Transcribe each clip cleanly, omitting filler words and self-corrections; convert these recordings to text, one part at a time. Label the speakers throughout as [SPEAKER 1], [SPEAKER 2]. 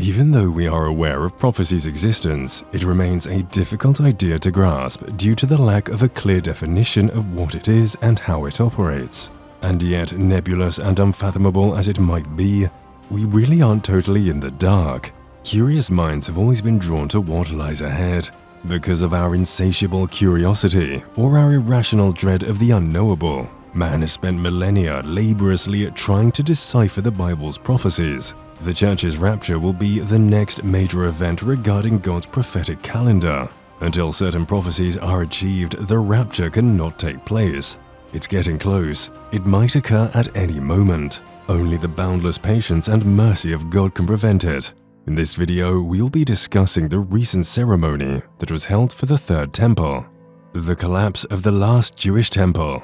[SPEAKER 1] Even though we are aware of prophecies' existence, it remains a difficult idea to grasp due to the lack of a clear definition of what it is and how it operates. And yet, nebulous and unfathomable as it might be, we really aren't totally in the dark. Curious minds have always been drawn to what lies ahead because of our insatiable curiosity or our irrational dread of the unknowable. Man has spent millennia laboriously trying to decipher the Bible's prophecies. The Church's rapture will be the next major event regarding God's prophetic calendar. Until certain prophecies are achieved, the rapture cannot take place. It's getting close. It might occur at any moment. Only the boundless patience and mercy of God can prevent it. In this video, we'll be discussing the recent ceremony that was held for the Third Temple, the collapse of the last Jewish temple.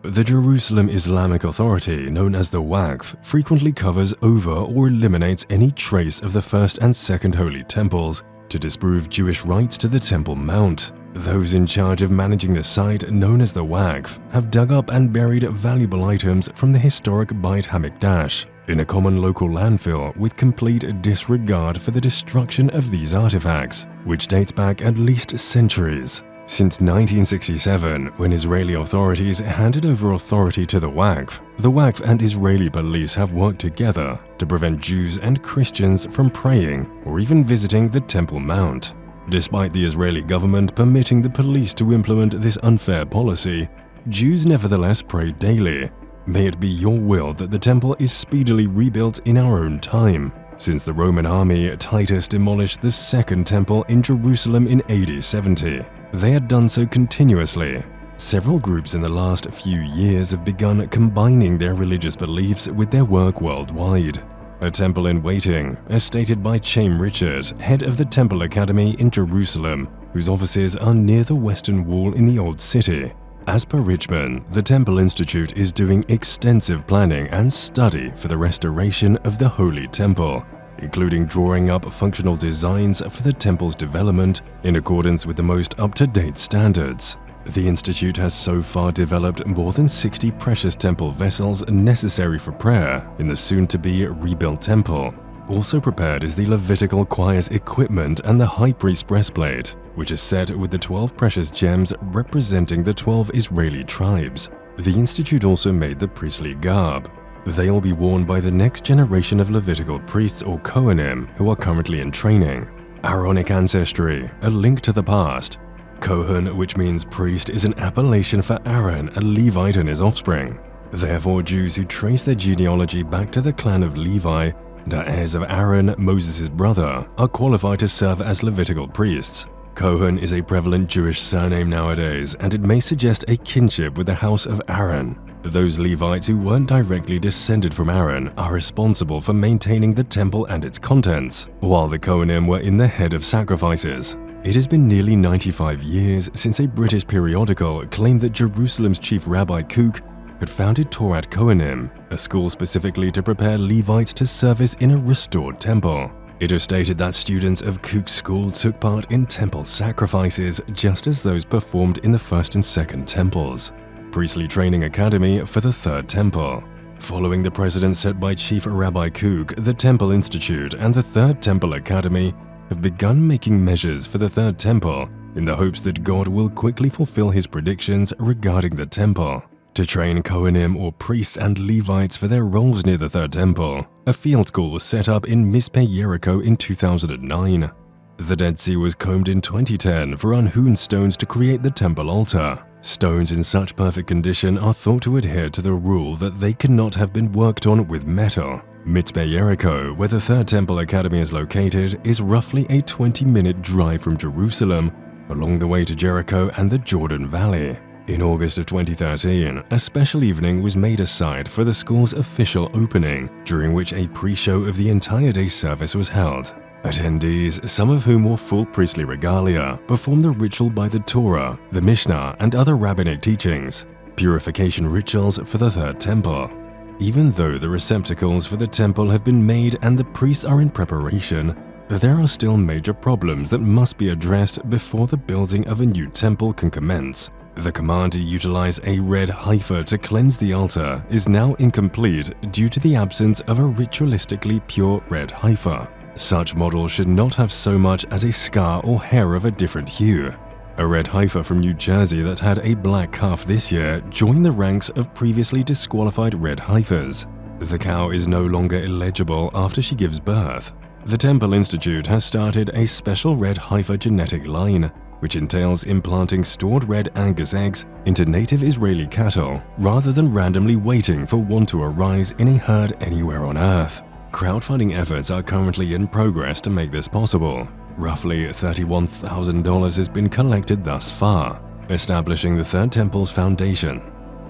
[SPEAKER 1] The Jerusalem Islamic Authority, known as the Waqf, frequently covers over or eliminates any trace of the First and Second Holy Temples to disprove Jewish rights to the Temple Mount. Those in charge of managing the site, known as the Waqf, have dug up and buried valuable items from the historic Beit HaMikdash in a common local landfill with complete disregard for the destruction of these artifacts, which dates back at least centuries. Since 1967, when Israeli authorities handed over authority to the Waqf and Israeli police have worked together to prevent Jews and Christians from praying or even visiting the Temple Mount. Despite the Israeli government permitting the police to implement this unfair policy, Jews nevertheless pray daily. May it be your will that the temple is speedily rebuilt in our own time. Since the Roman army Titus demolished the Second Temple in Jerusalem in AD 70, they had done so continuously. Several groups in the last few years have begun combining their religious beliefs with their work worldwide. A temple in waiting, as stated by Chaim Richard, head of the Temple Academy in Jerusalem, whose offices are near the Western Wall in the Old City. As per Richman, the Temple Institute is doing extensive planning and study for the restoration of the Holy Temple, including drawing up functional designs for the temple's development in accordance with the most up-to-date standards. The Institute has so far developed more than 60 precious temple vessels necessary for prayer in the soon-to-be rebuilt temple. Also prepared is the Levitical choir's equipment and the high priest's breastplate, which is set with the 12 precious gems representing the 12 Israeli tribes. The Institute also made the priestly garb. They'll be worn by the next generation of Levitical priests or Kohanim who are currently in training. Aaronic ancestry, a link to the past. Kohen, which means priest, is an appellation for Aaron, a Levite and his offspring. Therefore, Jews who trace their genealogy back to the clan of Levi and are heirs of Aaron, Moses' brother, are qualified to serve as Levitical priests. Kohen is a prevalent Jewish surname nowadays, and it may suggest a kinship with the house of Aaron. Those Levites who weren't directly descended from Aaron are responsible for maintaining the temple and its contents, while the Kohanim were in the head of sacrifices. It has been nearly 95 years since a British periodical claimed that Jerusalem's chief Rabbi Kook had founded Torat Kohanim, a school specifically to prepare Levites to service in a restored temple. It is stated that students of Kook's school took part in temple sacrifices just as those performed in the First and Second Temples. Priestly Training Academy for the Third Temple. Following the precedent set by Chief Rabbi Kook, the Temple Institute and the Third Temple Academy have begun making measures for the Third Temple in the hopes that God will quickly fulfill his predictions regarding the temple. To train Kohanim or priests and Levites for their roles near the Third Temple, a field school was set up in Mizpeh Jericho in 2009. The Dead Sea was combed in 2010 for unhewn stones to create the temple altar. Stones in such perfect condition are thought to adhere to the rule that they cannot have been worked on with metal. Mizpeh Jericho, where the Third Temple Academy is located, is roughly a 20-minute drive from Jerusalem, along the way to Jericho and the Jordan Valley. In August of 2013, a special evening was made aside for the school's official opening, during which a pre-show of the entire day service was held. Attendees, some of whom wore full priestly regalia, performed the ritual by the Torah, the Mishnah, and other rabbinic teachings, purification rituals for the Third Temple. Even though the receptacles for the temple have been made and the priests are in preparation, there are still major problems that must be addressed before the building of a new temple can commence. The command to utilize a red heifer to cleanse the altar is now incomplete due to the absence of a ritualistically pure red heifer. Such models should not have so much as a scar or hair of a different hue. A red heifer from New Jersey that had a black calf this year joined the ranks of previously disqualified red heifers. The cow is no longer eligible after she gives birth. The Temple Institute has started a special red heifer genetic line, which entails implanting stored red Angus eggs into native Israeli cattle rather than randomly waiting for one to arise in a herd anywhere on Earth. Crowdfunding efforts are currently in progress to make this possible. Roughly $31,000 has been collected thus far, establishing the Third Temple's foundation.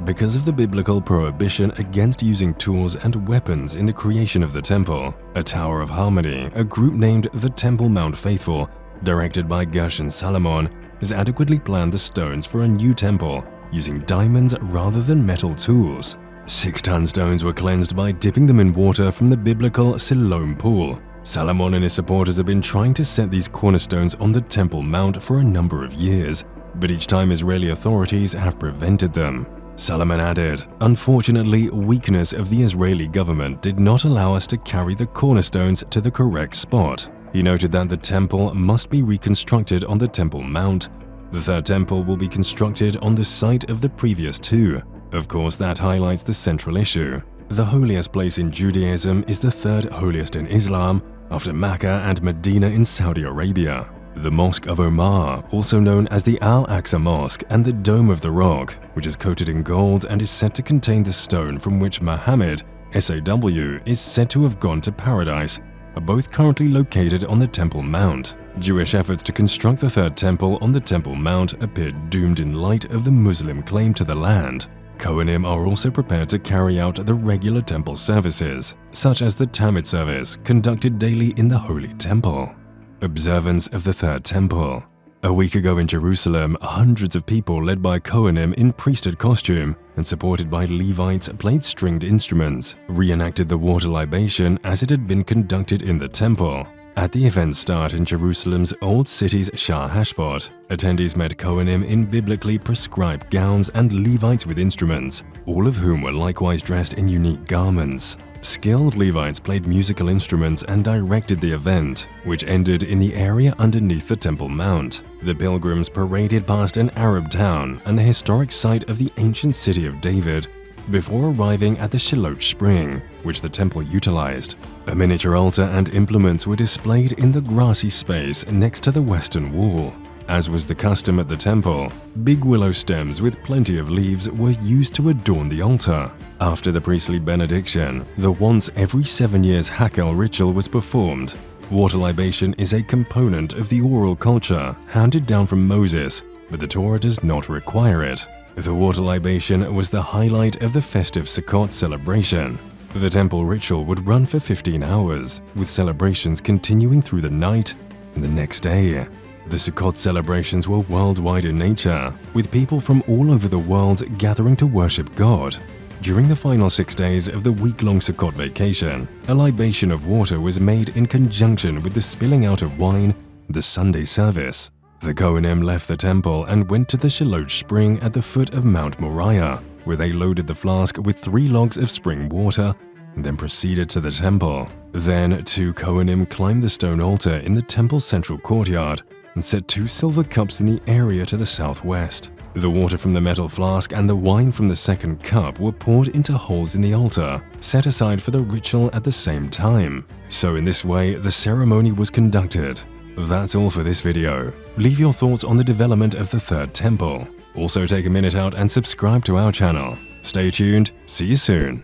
[SPEAKER 1] Because of the biblical prohibition against using tools and weapons in the creation of the temple, a Tower of Harmony, a group named the Temple Mount Faithful, directed by Gershon Salomon, has adequately planned the stones for a new temple using diamonds rather than metal tools. 6-ton stones were cleansed by dipping them in water from the biblical Siloam pool. Salomon and his supporters have been trying to set these cornerstones on the Temple Mount for a number of years, but each time Israeli authorities have prevented them. Salomon added, "Unfortunately, weakness of the Israeli government did not allow us to carry the cornerstones to the correct spot." He noted that the temple must be reconstructed on the Temple Mount. The Third Temple will be constructed on the site of the previous two. Of course, that highlights the central issue. The holiest place in Judaism is the third holiest in Islam, after Mecca and Medina in Saudi Arabia. The Mosque of Omar, also known as the Al-Aqsa Mosque, and the Dome of the Rock, which is coated in gold and is said to contain the stone from which Muhammad, SAW, is said to have gone to paradise, are both currently located on the Temple Mount. Jewish efforts to construct the Third Temple on the Temple Mount appeared doomed in light of the Muslim claim to the land. Kohanim are also prepared to carry out the regular temple services, such as the Tamid service conducted daily in the Holy Temple. Observance of the Third Temple. A week ago in Jerusalem, hundreds of people led by Kohanim in priesthood costume and supported by Levites played stringed instruments, reenacted the water libation as it had been conducted in the temple. At the event's start in Jerusalem's Old City's Shah Hashbot, attendees met Kohanim in biblically prescribed gowns and Levites with instruments, all of whom were likewise dressed in unique garments. Skilled Levites played musical instruments and directed the event, which ended in the area underneath the Temple Mount. The pilgrims paraded past an Arab town and the historic site of the ancient city of David before arriving at the Shiloh Spring, which the temple utilized. A miniature altar and implements were displayed in the grassy space next to the western wall. As was the custom at the temple, big willow stems with plenty of leaves were used to adorn the altar. After the priestly benediction, the once every 7 years Hakel ritual was performed. Water libation is a component of the oral culture handed down from Moses, but the Torah does not require it. The water libation was the highlight of the festive Sukkot celebration. The temple ritual would run for 15 hours, with celebrations continuing through the night and the next day. The Sukkot celebrations were worldwide in nature, with people from all over the world gathering to worship God. During the final 6 days of the week-long Sukkot vacation, a libation of water was made in conjunction with the spilling out of wine and the Sunday service. The Kohanim left the temple and went to the Shiloh Spring at the foot of Mount Moriah, where they loaded the flask with 3 logs of spring water and then proceeded to the temple. Then 2 Kohanim climbed the stone altar in the temple's central courtyard and set 2 silver cups in the area to the southwest. The water from the metal flask and the wine from the second cup were poured into holes in the altar, set aside for the ritual at the same time. So in this way, the ceremony was conducted. That's all for this video. Leave your thoughts on the development of the Third Temple. Also take a minute out and subscribe to our channel. Stay tuned, see you soon.